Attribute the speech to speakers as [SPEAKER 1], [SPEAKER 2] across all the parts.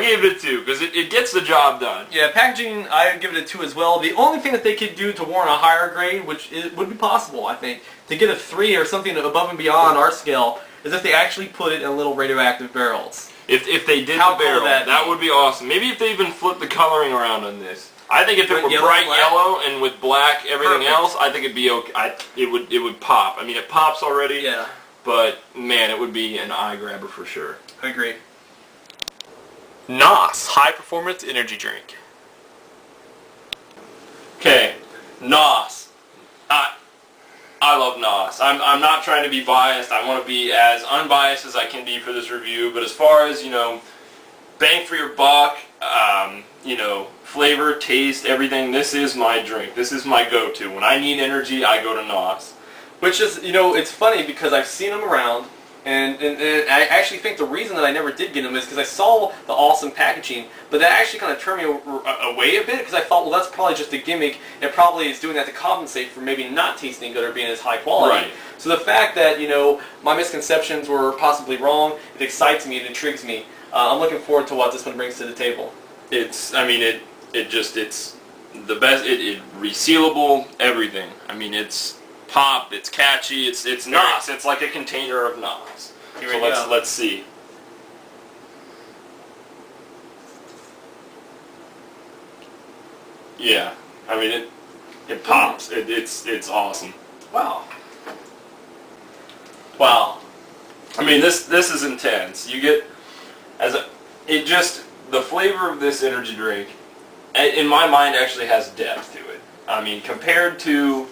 [SPEAKER 1] gave it a 2 because it gets the job done.
[SPEAKER 2] Yeah, packaging, I would give it a 2 as well. The only thing that they could do to warrant a higher grade, which would be possible, I think, to get a 3 or something above and beyond our scale, is if they actually put it in little radioactive barrels.
[SPEAKER 1] If they did the barrel, that would be awesome. Maybe if they even flipped the coloring around on this. I think if it were bright yellow and with black everything else, I think it'd be okay. It would pop. I mean, it pops already.
[SPEAKER 2] Yeah.
[SPEAKER 1] But man, it would be an eye grabber for sure.
[SPEAKER 2] I agree.
[SPEAKER 1] NOS, high performance energy drink. Okay, NOS. I love NOS. I'm not trying to be biased. I want to be as unbiased as I can be for this review. But as far as, you know, bang for your buck, you know, flavor, taste, everything, this is my drink. This is my go-to. When I need energy, I go to NOS.
[SPEAKER 2] Which is, you know, it's funny because I've seen them around, and I actually think the reason that I never did get them is because I saw the awesome packaging, but that actually kind of turned me away a bit because I thought, well, that's probably just a gimmick. It probably is doing that to compensate for maybe not tasting good or being as high quality.
[SPEAKER 1] Right.
[SPEAKER 2] So the fact that, you know, my misconceptions were possibly wrong, it excites me, it intrigues me. I'm looking forward to what this one brings to the table.
[SPEAKER 1] I mean, it's the best. It resealable, everything. I mean, it's pop, it's catchy, it's NOS. It's like a container of NOS. So let's see. Yeah, I mean it pops. It's awesome.
[SPEAKER 2] Wow.
[SPEAKER 1] Wow. I mean this is intense. You get the flavor of this energy drink, in my mind, actually has depth to it. I mean, compared to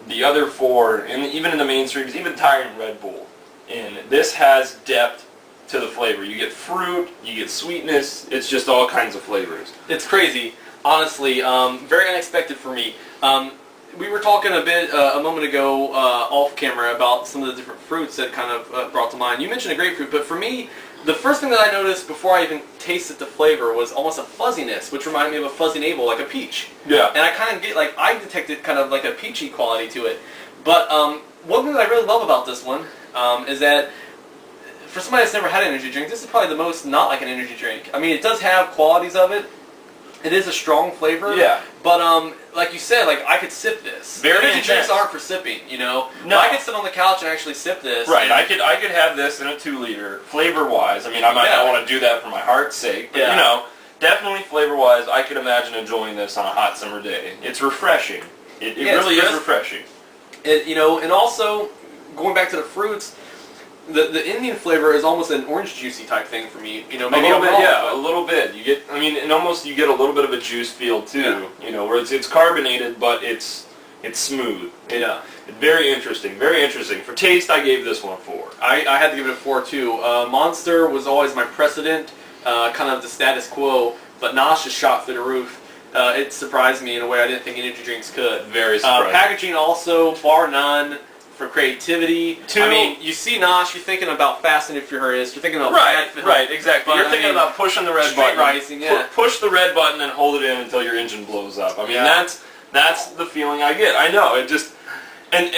[SPEAKER 1] the other 4, and even in the mainstreams, even Tiger and Red Bull, and this has depth to the flavor. You get fruit, you get sweetness, it's just all kinds of flavors.
[SPEAKER 2] It's crazy, honestly, very unexpected for me. We were talking a bit a moment ago off camera about some of the different fruits that kind of brought to mind. You mentioned a grapefruit, but for me, the first thing that I noticed before I even tasted the flavor was almost a fuzziness, which reminded me of a fuzzy navel, like a peach.
[SPEAKER 1] Yeah.
[SPEAKER 2] And I kind of get, like, I detected kind of like a peachy quality to it. But one thing that I really love about this one is that for somebody that's never had an energy drink, this is probably the most not like an energy drink. I mean, it does have qualities of it. It is a strong flavor.
[SPEAKER 1] Yeah.
[SPEAKER 2] But like you said, like I could sip this.
[SPEAKER 1] Very
[SPEAKER 2] energy
[SPEAKER 1] intense.
[SPEAKER 2] drinks aren't for sipping, you know.
[SPEAKER 1] No.
[SPEAKER 2] But I could sit on the couch and actually sip this.
[SPEAKER 1] Right. I could have this in a 2-liter. Flavor-wise, I mean, I might not want to do that for my heart's sake, but you know, definitely flavor-wise, I could imagine enjoying this on a hot summer day. It's refreshing. It really is refreshing.
[SPEAKER 2] You know, and also going back to the fruits. The Indian flavor is almost an orange juicy type thing for me, you know. Maybe
[SPEAKER 1] a little bit, yeah, a little bit. You get, I mean, and almost you get a little bit of a juice feel too, you know, where it's carbonated, but it's smooth.
[SPEAKER 2] Yeah,
[SPEAKER 1] very interesting, very interesting. For taste, I gave this one a 4.
[SPEAKER 2] I had to give it a 4 too. Monster was always my precedent, kind of the status quo, but NOS just shot through the roof. It surprised me in a way I didn't think energy drinks could.
[SPEAKER 1] Very surprising.
[SPEAKER 2] Packaging also, bar none. For creativity. I mean, you see NOS, you're thinking about Fast and Furious, you're thinking about
[SPEAKER 1] right, exactly. You're thinking about pushing the red button.
[SPEAKER 2] Rising, yeah.
[SPEAKER 1] Push the red button and hold it in until your engine blows up. I mean, that's the feeling I get. I know, it just, and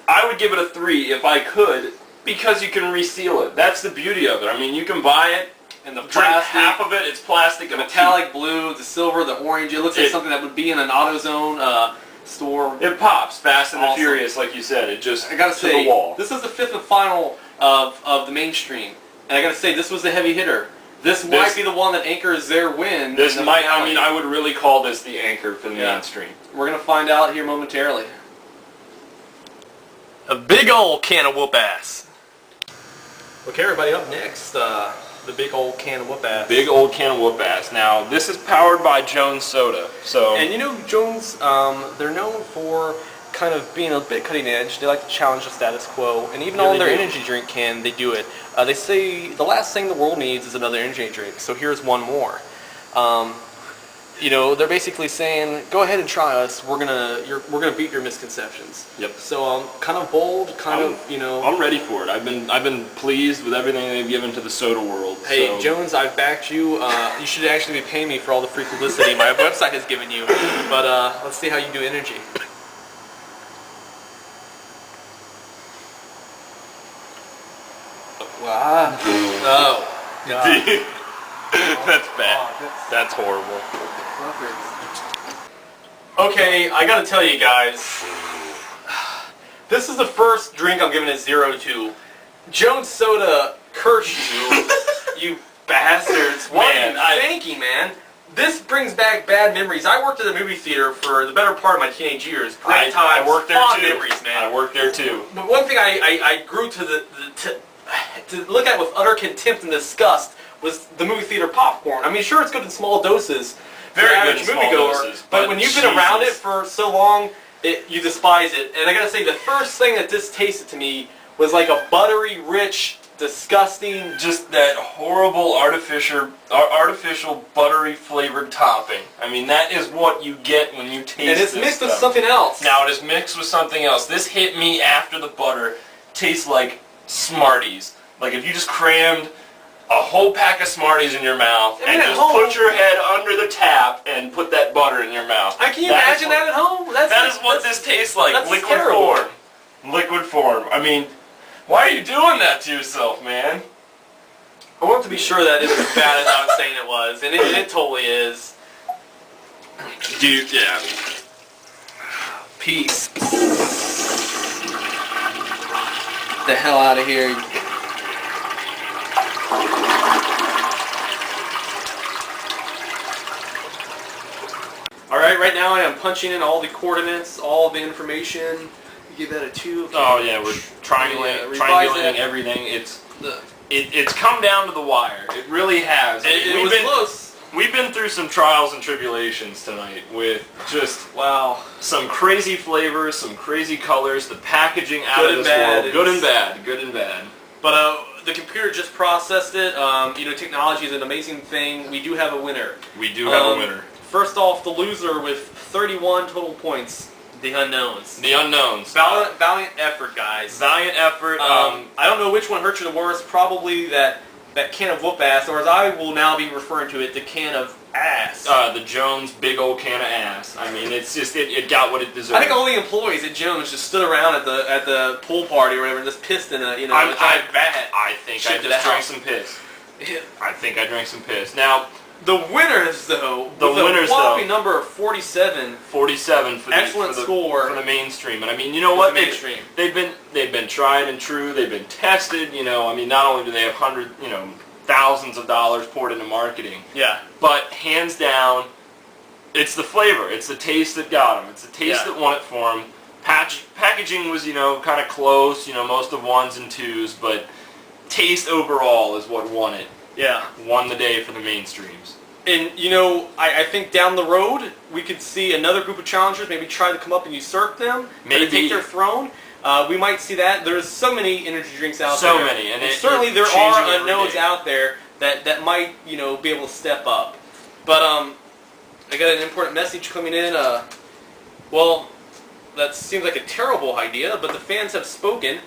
[SPEAKER 1] I would give it a 3 if I could, because you can reseal it. That's the beauty of it. I mean, you can buy it, and the plastic, half of it, it's plastic,
[SPEAKER 2] the metallic blue, the silver, the orange. It looks like something that would be in an AutoZone store.
[SPEAKER 1] It pops Fast and the Furious, like you said. It just,
[SPEAKER 2] I gotta say,
[SPEAKER 1] the wall.
[SPEAKER 2] This is the 5th and final of the mainstream, and I gotta say, this was the heavy hitter. This might be the one that anchors their win.
[SPEAKER 1] This might, I mean, I would really call this the anchor for the mainstream.
[SPEAKER 2] We're gonna find out here momentarily.
[SPEAKER 1] A big old can of Whoopass.
[SPEAKER 2] Okay, everybody, up next, the big old can of Whoopass.
[SPEAKER 1] Big old can of Whoopass. Now, this is powered by Jones Soda. So,
[SPEAKER 2] and you know, Jones, they're known for kind of being a bit cutting edge. They like to challenge the status quo, and even on their energy drink can, they do it. They say the last thing the world needs is another energy drink. So here's one more. You know, they're basically saying, go ahead and try us. We're gonna beat your misconceptions.
[SPEAKER 1] Yep.
[SPEAKER 2] So kind of bold, you know.
[SPEAKER 1] I'm ready for it. I've been pleased with everything they've given to the soda world.
[SPEAKER 2] Hey,
[SPEAKER 1] so.
[SPEAKER 2] Jones, I've backed you. You should actually be paying me for all the free publicity my website has given you. But let's see how you do energy. Wow. Oh. God.
[SPEAKER 1] That's bad.
[SPEAKER 2] Oh,
[SPEAKER 1] That's horrible.
[SPEAKER 2] Okay, I gotta tell you guys, this is the first drink I'm giving a 0 to. Jones Soda cursed you, you bastards. What are you thinking, man? This brings back bad memories. I worked at a movie theater for the better part of my teenage years. Great times,
[SPEAKER 1] I worked there
[SPEAKER 2] fond
[SPEAKER 1] too.
[SPEAKER 2] memories, man.
[SPEAKER 1] I worked there too.
[SPEAKER 2] But one thing I grew to look at with utter contempt and disgust was the movie theater popcorn. I mean, sure, it's good in small doses,
[SPEAKER 1] Very good in small doses.
[SPEAKER 2] But when you've been around it for so long, you despise it. And I gotta say, the first thing that this tasted to me was like a buttery, rich, disgusting,
[SPEAKER 1] just that horrible artificial buttery flavored topping. I mean, that is what you get when you taste this.
[SPEAKER 2] And it's mixed with something else.
[SPEAKER 1] Now it is mixed with something else. This hit me after the butter. Tastes like Smarties. Like if you just crammed a whole pack of Smarties in your mouth and just put your head under the tap and put that butter in your mouth.
[SPEAKER 2] Can you imagine that at home?
[SPEAKER 1] That is what this tastes like.
[SPEAKER 2] That's
[SPEAKER 1] Liquid
[SPEAKER 2] terrible.
[SPEAKER 1] form. Liquid form. I mean, why are you doing that to yourself, man?
[SPEAKER 2] I want to be sure that it was as bad as I was saying it was, and it totally is.
[SPEAKER 1] Dude, yeah.
[SPEAKER 2] Peace. Get the hell out of here. Alright, right now I am punching in all the coordinates, all the information. You give that a 2. Okay.
[SPEAKER 1] Oh yeah, we're triangulating everything. It's come down to the wire. It really has.
[SPEAKER 2] It was close.
[SPEAKER 1] We've been through some trials and tribulations tonight with just some crazy flavors, some crazy colors, the packaging out of this world. Good and bad. Good and bad.
[SPEAKER 2] But the computer just processed it. You know, technology is an amazing thing. We do have a winner.
[SPEAKER 1] We do have a winner.
[SPEAKER 2] First off, the loser with 31 total points. The unknowns.
[SPEAKER 1] The unknowns.
[SPEAKER 2] Valiant effort, guys.
[SPEAKER 1] Valiant effort.
[SPEAKER 2] I don't know which one hurt you the worst. Probably that can of Whoopass, or as I will now be referring to it, the can of ass.
[SPEAKER 1] The Jones big old can of ass. I mean, it's just it got what it deserved.
[SPEAKER 2] I think all the employees at Jones just stood around at the pool party or whatever and just pissed in a giant vat.
[SPEAKER 1] I think I just drank some piss.
[SPEAKER 2] Yeah.
[SPEAKER 1] I think I drank some piss. Now.
[SPEAKER 2] The winners, though, a whopping number of 47.
[SPEAKER 1] 47 for
[SPEAKER 2] excellent score
[SPEAKER 1] for the mainstream. And I mean, you know what? They've been tried and true. They've been tested. You know, I mean, not only do they have thousands of dollars poured into marketing.
[SPEAKER 2] Yeah.
[SPEAKER 1] But hands down, it's the flavor. It's the taste that got them. It's the taste that won it for them. Packaging was kind of close. Most of 1s and 2s, but taste overall is what won it.
[SPEAKER 2] Yeah.
[SPEAKER 1] Won the day for the mainstreams.
[SPEAKER 2] And, I think down the road, we could see another group of challengers maybe try to come up and usurp them. Maybe take their throne. We might see that. There's so many energy drinks out there.
[SPEAKER 1] So many. And
[SPEAKER 2] certainly there are unknowns out there that might, be able to step up. But, I got an important message coming in. Well, that seems like a terrible idea, but the fans have spoken.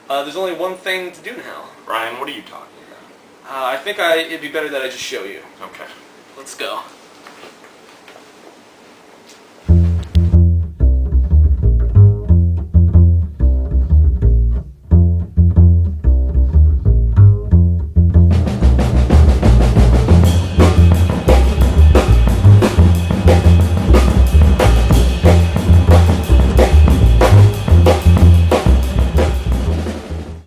[SPEAKER 2] There's only one thing to do now.
[SPEAKER 1] Ryan, what are you talking about?
[SPEAKER 2] I think it'd be better that I just show you.
[SPEAKER 1] Okay.
[SPEAKER 2] Let's go.